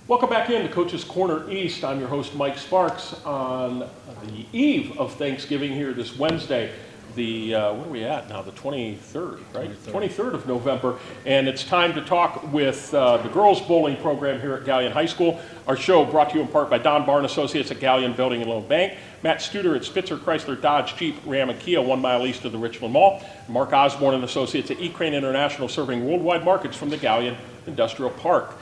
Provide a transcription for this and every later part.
Welcome back in to Coach's Corner East. I'm your host, Mike Sparks, on the eve of Thanksgiving here this Wednesday, the, what are we at now, the 23rd, right? 23rd of November, and it's time to talk with the girls bowling program here at Gallion High School. Our show brought to you in part by Don Barn Associates at Gallion Building and Loan Bank, Matt Studer at Spitzer Chrysler Dodge Jeep Ram and Kia 1 mile east of the Richland Mall, Mark Osborne and Associates at E-Crane International serving worldwide markets from the Gallion Industrial Park.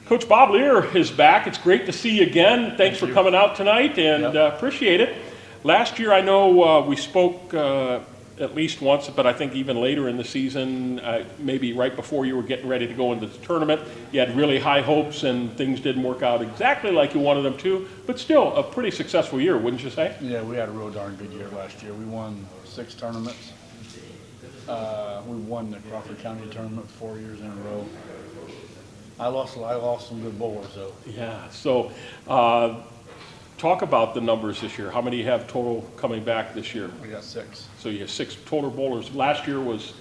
Coach Bob Lear is back. It's great to see you again. Thanks for coming out tonight, and appreciate it. Last year, I know we spoke at least once, but I think even later in the season, maybe right before you were getting ready to go into the tournament, you had really high hopes and things didn't work out exactly like you wanted them to, but still a pretty successful year, wouldn't you say? Yeah, we had a real darn good year last year. We won 6 tournaments. We won the Crawford County tournament 4 years in a row. I lost some good bowlers, though. Yeah, so talk about the numbers this year. How many you have total coming back this year? We got 6. So you have 6 total bowlers. Last year was?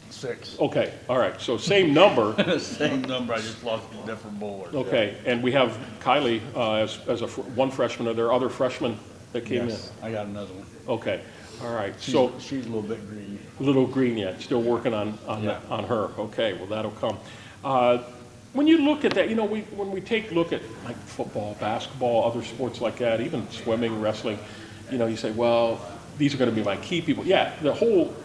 6. Okay, all right, so same number. Same number, I just lost a different bowler. Okay, yeah. And we have Kylie as one freshman. Are there other freshmen that came in? I got another one. Okay, all right. She's a little bit green. A little green yet, still working on her. Okay, well, that'll come. When you look at that, you know, when we take a look at like football, basketball, other sports like that, even swimming, wrestling, you know, you say, well, these are going to be my key people. Yeah,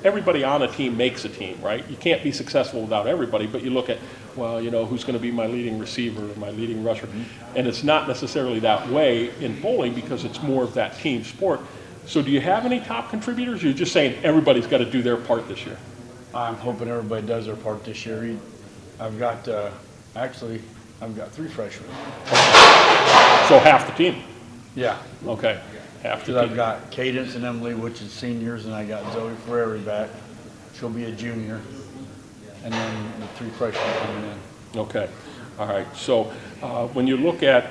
everybody on a team makes a team, right? You can't be successful without everybody, but you look at, well, you know, who's going to be my leading receiver or my leading rusher? And it's not necessarily that way in bowling because it's more of that team sport. So do you have any top contributors, or you're just saying everybody's got to do their part this year? I'm hoping everybody does their part this year. I've got 3 freshmen. So half the team? Yeah. Okay, half the team. I've got Cadence and Emily, which is seniors, and I got Zoe Ferrari back. She'll be a junior. And then the 3 freshmen coming in. Okay, all right. So when you look at,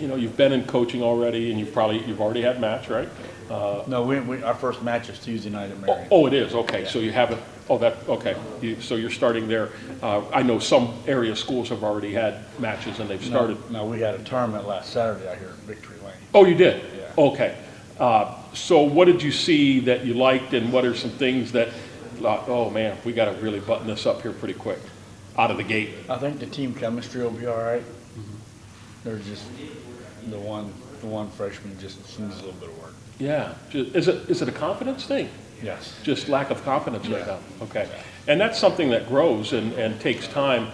you know, you've been in coaching already, and you've already had match, right? No, our first match is Tuesday night at Marion. Oh, it is, okay, Yeah. so you haven't, okay. So you're starting there. I know some area schools have already had matches and they've started. No, we had a tournament last Saturday out here at Victory Lane. Oh, you did? Yeah. Okay. So what did you see that you liked, and what are some things that, oh man, we got to really button this up here pretty quick, out of the gate? I think the team chemistry will be all right. There's just the one freshman just needs a little bit of work. Yeah. Is it a confidence thing? Yes. Just lack of confidence right now. Okay. And that's something that grows and takes time,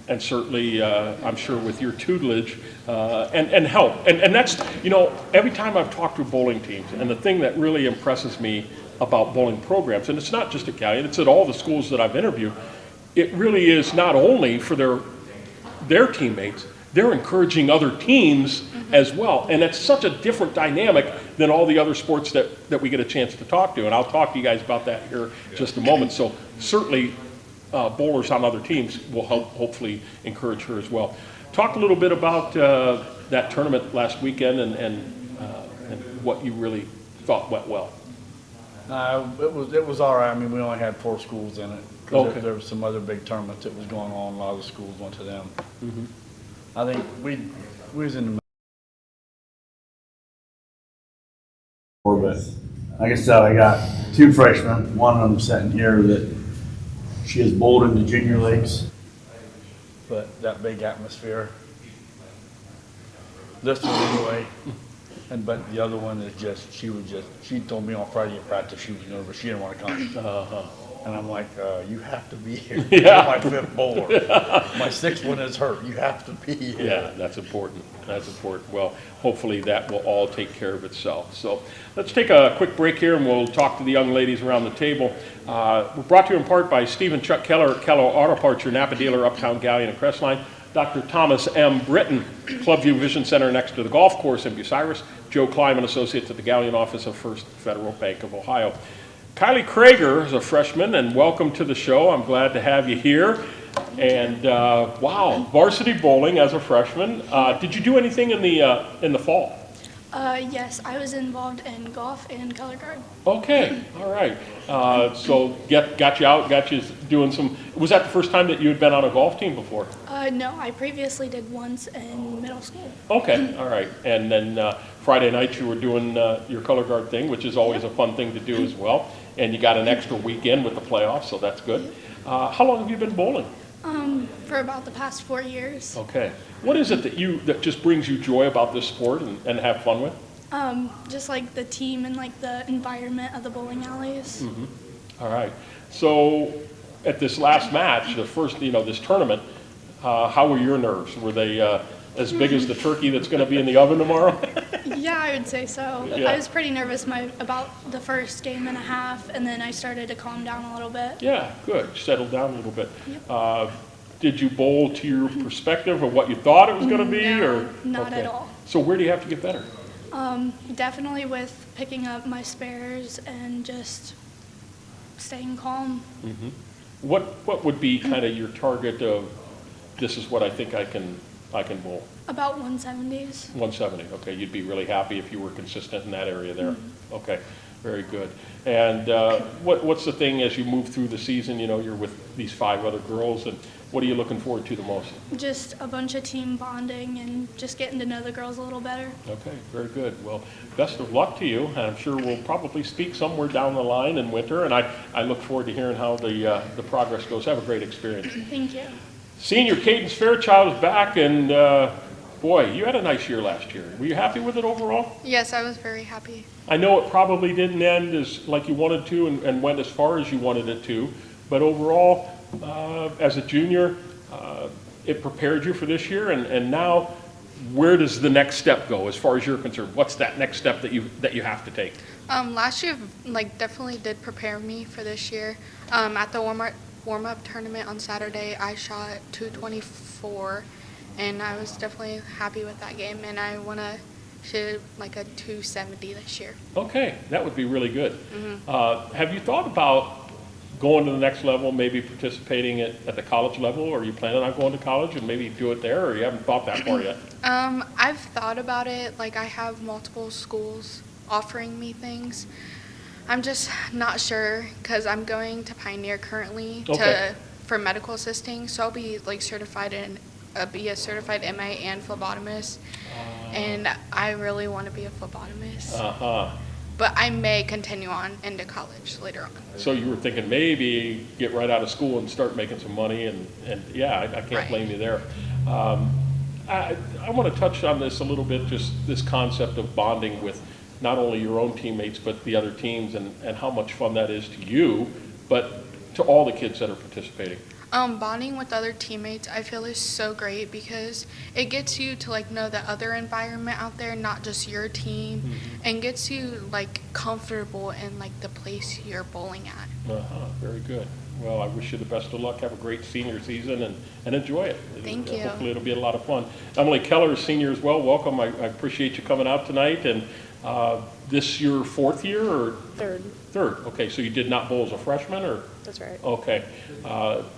and certainly I'm sure with your tutelage and help. And that's, you know, every time I've talked to bowling teams, and the thing that really impresses me about bowling programs, and it's not just at Gallion, it's at all the schools that I've interviewed, it really is not only for their teammates, they're encouraging other teams as well. And it's such a different dynamic than all the other sports that we get a chance to talk to. And I'll talk to you guys about that here in just a moment. So certainly bowlers on other teams will hopefully encourage her as well. Talk a little bit about that tournament last weekend and what you really thought went well. It was all right. I mean, we only had 4 schools in it. Okay. There was some other big tournaments that was going on. A lot of the schools went to them. Mm-hmm. I think we was in the but like I said, I got 2 freshmen. One of them sitting here that she has bowled in the junior leagues, but that big atmosphere. This one anyway, but the other one is she told me on Friday at practice she was nervous. She didn't want to come. And I'm like, you have to be here. Yeah. You're my 5th bowler. My 6th one is hurt. You have to be here. Yeah, that's important. That's important. Well, hopefully that will all take care of itself. So let's take a quick break here and we'll talk to the young ladies around the table. We're brought to you in part by Steve and Chuck Keller at Keller Auto Parts, your Napa dealer, Uptown Gallion and Crestline. Dr. Thomas M. Britton, Clubview Vision Center next to the golf course in Bucyrus. Joe Kleiman, Associates at the Gallion office of First Federal Bank of Ohio. Kylie Krager is a freshman, and welcome to the show. I'm glad to have you here. And wow, varsity bowling as a freshman. Did you do anything in the fall? Yes, I was involved in golf and color guard. Okay, all right. So got you out, got you doing some, was that the first time that you had been on a golf team before? No, I previously did once in middle school. Okay, all right. And then Friday night you were doing your color guard thing, which is always a fun thing to do as well. And you got an extra weekend with the playoffs, so that's good. How long have you been bowling? For about the past 4 years. Okay. What is it that just brings you joy about this sport and have fun with? Just like the team and like the environment of the bowling alleys. All right. So at this last match, the first, this tournament, how were your nerves? Were they as big as the turkey that's going to be in the oven tomorrow? Yeah, I would say so. Yeah. I was pretty nervous about the first game and a half, and then I started to calm down a little bit. Yeah, good. Settled down a little bit. Yep. Did you bowl to your perspective of what you thought it was going to be? No, or not okay. at all. So where do you have to get better? Definitely with picking up my spares and just staying calm. What would be kind of your target of this is what I think I can bowl? About 170s. 170. Okay, you'd be really happy if you were consistent in that area there. Okay, very good. And what's the thing as you move through the season? You're with these 5 other girls, and what are you looking forward to the most? Just a bunch of team bonding and just getting to know the girls a little better. Okay, very good. Well, best of luck to you, and I'm sure we'll probably speak somewhere down the line in winter, and I look forward to hearing how the progress goes. Have a great experience. Thank you. Senior Cadence Fairchild is back, and boy, you had a nice year last year. Were you happy with it overall? Yes, I was very happy. I know it probably didn't end as like you wanted to and went as far as you wanted it to, but overall, as a junior, it prepared you for this year, and now where does the next step go as far as you're concerned? What's that next step that you have to take? Last year, definitely did prepare me for this year. At the warm-up tournament on Saturday, I shot 224, and I was definitely happy with that game, and I want to shoot like a 270 this year. Okay, that would be really good. Have you thought about going to the next level, maybe participating at the college level, or are you planning on going to college and maybe do it there, or you haven't thought that far yet? I've thought about it. I have multiple schools offering me things. I'm just not sure because I'm going to Pioneer currently for medical assisting, so I'll be certified in be a certified MA and phlebotomist, and I really want to be a phlebotomist. But I may continue on into college later on. So you were thinking maybe get right out of school and start making some money, and yeah, I can't blame you there. I want to touch on this a little bit, just this concept of bonding with not only your own teammates but the other teams, and how much fun that is to you, but to all the kids that are participating. Bonding with other teammates, I feel, is so great because it gets you to know the other environment out there, not just your team, and gets you comfortable in the place you're bowling at. Very good. Well, I wish you the best of luck. Have a great senior season and enjoy it. Thank you. Hopefully it'll be a lot of fun. Emily Keller is senior as well. Welcome. I appreciate you coming out tonight. And this your 4th year or? Third. Third. Okay, so you did not bowl as a freshman, or? That's right. Okay.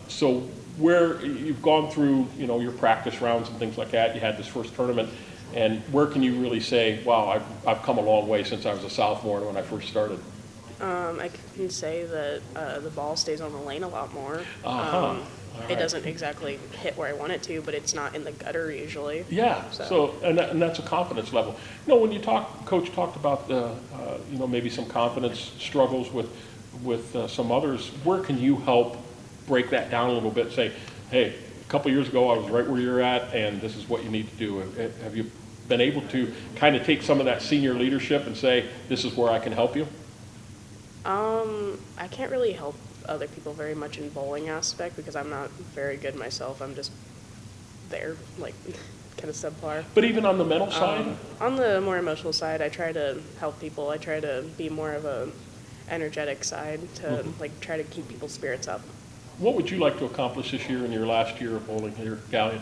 So where you've gone through, your practice rounds and things like that, you had this first tournament, and where can you really say, wow, I've come a long way since I was a sophomore when I first started? I can say that the ball stays on the lane a lot more. It doesn't exactly hit where I want it to, but it's not in the gutter usually. Yeah. So and that's a confidence level. When you Coach talked about maybe some confidence struggles with some others. Where can you help break that down a little bit? Say, hey, a couple years ago I was right where you're at, and this is what you need to do. Have you been able to kind of take some of that senior leadership and say, this is where I can help you? I can't really help other people very much in bowling aspect because I'm not very good myself. I'm just there, kind of subpar. But even on the mental side? On the more emotional side, I try to help people. I try to be more of a energetic side to try to keep people's spirits up. What would you like to accomplish this year in your last year of bowling here, Galleon?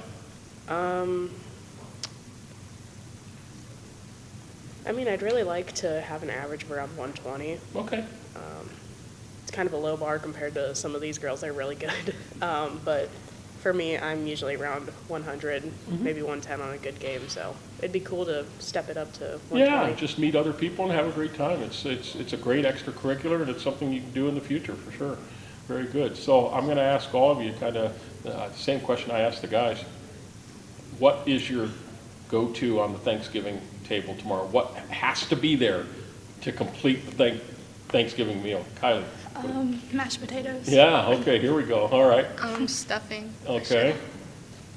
I'd really like to have an average of around 120. Okay. It's kind of a low bar compared to some of these girls. They're really good. But for me, I'm usually around 100, maybe 110 on a good game. So it'd be cool to step it up to 120. Yeah, just meet other people and have a great time. It's a great extracurricular, and it's something you can do in the future for sure. Very good. So I'm going to ask all of you kind of the same question I asked the guys. What is your go-to on the Thanksgiving table tomorrow? What has to be there to complete the Thanksgiving meal? Kylie? Mashed potatoes. Yeah, okay, here we go. All right. Stuffing. Okay.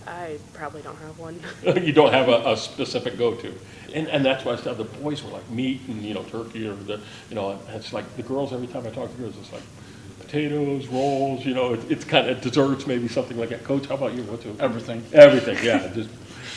I probably don't have one. You don't have a specific go-to. And that's why I said the boys were like meat and, turkey or it's like the girls, every time I talk to girls, it's like potatoes, rolls, it's kind of desserts, maybe something like that. Coach, how about you? What's it? Everything. Everything, yeah, just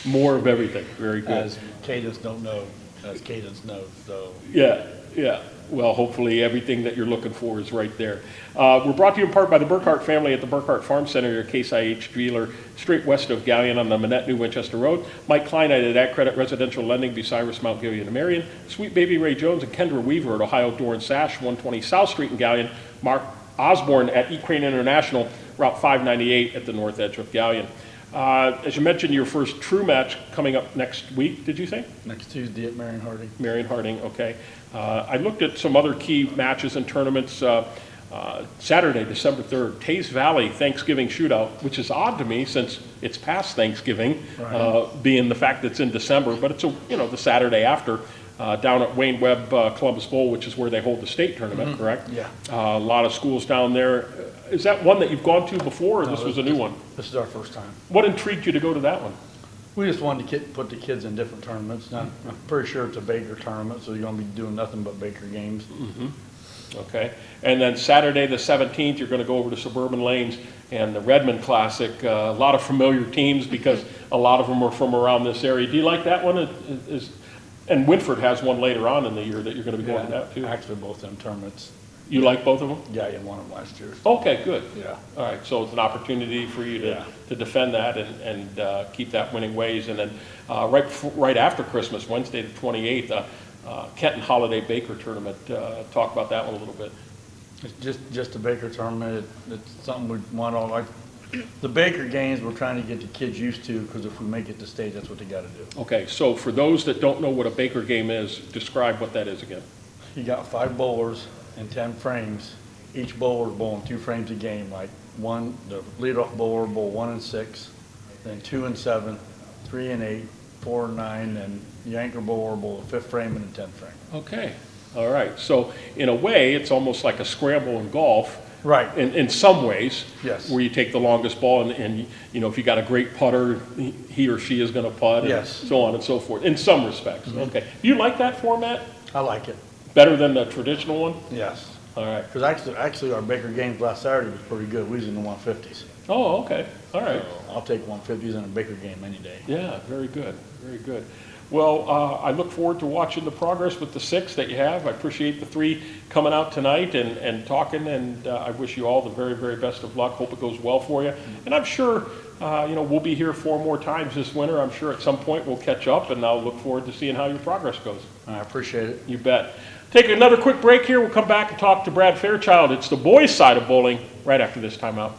more of everything. Very good. As Cadence don't know, as Cadence knows, so. Yeah. Well, hopefully everything that you're looking for is right there. We're brought to you in part by the Burkhart family at the Burkhart Farm Center, your Case IH dealer, straight west of Galleon on the Manette New Winchester Road. Mike Kleinite at AgCredit Residential Lending, Bucyrus, Mount Gilead, and Marion. Sweet Baby Ray Jones and Kendra Weaver at Ohio Door and Sash, 120 South Street in Galleon. Mark Osborne at Equine International, Route 598 at the north edge of Galleon. As you mentioned, your first true match coming up next week, did you say? Next Tuesday at Marion Harding. Marion Harding, okay. I looked at some other key matches and tournaments. Saturday, December 3rd, Taze Valley Thanksgiving Shootout, which is odd to me since it's past Thanksgiving, being the fact that it's in December, but it's the Saturday after. Down at Wayne Webb Columbus Bowl, which is where they hold the state tournament, correct? Yeah. A lot of schools down there. Is that one that you've gone to before, or this was a new one? This is our first time. What intrigued you to go to that one? We just wanted to put the kids in different tournaments. Now, I'm pretty sure it's a Baker tournament, so you're going to be doing nothing but Baker games. Okay. And then Saturday the 17th, you're going to go over to Suburban Lanes and the Redmond Classic. A lot of familiar teams because a lot of them are from around this area. Do you like that one? And Winford has one later on in the year that you're going to be going to that too. Actually, both them tournaments. You like both of them? Yeah, I won them last year. Okay, good. Yeah. All right, so it's an opportunity for you to defend that and keep that winning ways. And then right after Christmas, Wednesday the 28th, Kenton Holiday Baker Tournament. Talk about that one a little bit. It's just a Baker tournament. It's something we want all like. The Baker games we're trying to get the kids used to because if we make it to state, that's what they got to do. Okay, so for those that don't know what a Baker game is, describe what that is again. You got 5 bowlers and 10 frames. Each bowler is bowling 2 frames a game. Like the leadoff bowler bowl 1 and 6, then 2 and 7, 3 and 8, 4 and 9, and the anchor bowler bowl a 5th frame and a 10th frame. Okay, all right. So in a way, it's almost like a scramble in golf. Right. In some ways. Yes. Where you take the longest ball and if you got a great putter, he or she is going to putt. Yes. And so on and so forth, in some respects. Okay. You like that format? I like it. Better than the traditional one? Yes. All right. Because actually our Baker games last Saturday was pretty good. We was in the 150s. Oh, okay. All right. So I'll take 150s in a Baker game any day. Yeah, very good. Very good. Well, I look forward to watching the progress with the 6 that you have. I appreciate the 3 coming out tonight and talking, and I wish you all the very, very best of luck. Hope it goes well for you. And I'm sure, we'll be here 4 more times this winter. I'm sure at some point we'll catch up, and I'll look forward to seeing how your progress goes. I appreciate it. You bet. Take another quick break here. We'll come back and talk to Brad Fairchild. It's the boys' side of bowling right after this timeout.